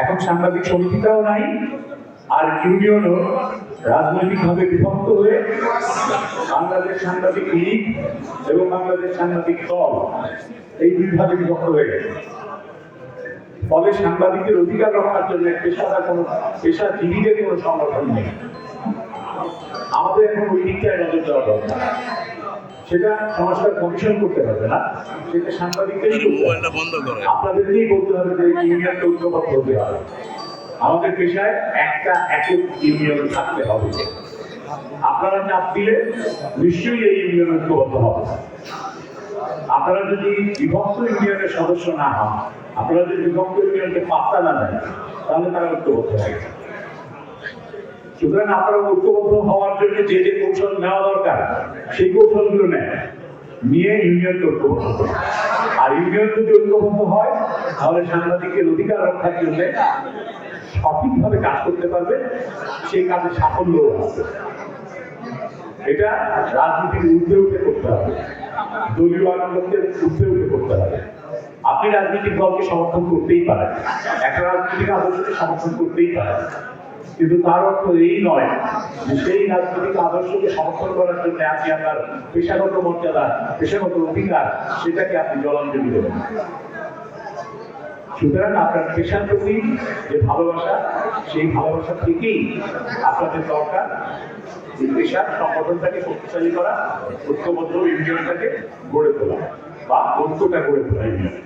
এখন সাংবাদিক সমিতিটাও নাই, আর ইউনিয়নও রাজনৈতিকভাবে বিভক্ত হয়ে বাংলাদেশ সাংবাদিক লীগ এবং বাংলাদেশ সাংবাদিক দল এই দুই ভাগে বিভক্ত হয়ে গেছে। ফলে সাংবাদিকের অধিকার রক্ষার জন্য পেশাজীবীদের কোনো সংগঠন নেই। আমাদের এখন ওই দিকটায় নজর দেওয়া দরকার। সেটা সংস্কার কমিশন করতে হবে না, সেটা সাংবাদিকদেরই আপনাদেরকেই বলতে হবে যে ইউনিয়নকে ঐক্যবদ্ধ হতে হবে। আমাদের পেশায় একটা একক ইউনিয়ন থাকতে হবে। আপনারা চাপ দিলে নিশ্চয়ই এই ইউনিয়ন ঐক্যবদ্ধ হবে। আপনারা যদি বিভক্ত ইউনিয়নের সদস্য না হন, আপনারা যদি বিভক্ত ইউনিয়নকে পাত্তা না দেন, তাহলে তারা ঐক্যবদ্ধ হবে। সুতরাং আপনারা ঐক্যবদ্ধ হওয়ার জন্য যে যে কৌশল নেওয়া দরকার সেই কৌশলগুলো নিয়ে ইউনিয়নকে ঐক্যবদ্ধ করবে। আর ইউনিয়ন যদি ঐক্যবদ্ধ হয় তাহলে সাংবাদিকের অধিকার রক্ষার জন্য সঠিকভাবে কাজ করতে পারবে, সেই কাজে সাফল্য আসবে। এটা রাজনীতির ঊর্ধ্বে উঠে করতে হবে, দলীয় আন্দোলনকে ঊর্ধ্বে উঠে করতে হবে। আপনি রাজনৈতিক দলকে সমর্থন করতেই পারেন, একটা রাজনৈতিক আদর্শকে সমর্থন করতেই পারেন, কিন্তু তার অর্থ এই নয় যে সেই রাজনৈতিক আদর্শকে সমর্থন করার জন্য আপনি আপনার পেশাগত মর্যাদা, পেশাগত অধিকার সেটাকে আপনি জলাঞ্জলি দেবেন। সুতরাং আপনার পেশার প্রতি যে ভালোবাসা, সেই ভালোবাসা থেকেই আপনাদের দরকার এই পেশার সংগঠনটাকে শক্তিশালী করা, ঐক্যবদ্ধ ইউনিয়নটাকে গড়ে তোলা বা ঐক্যটা গড়ে তোলা ইউনিয়ন।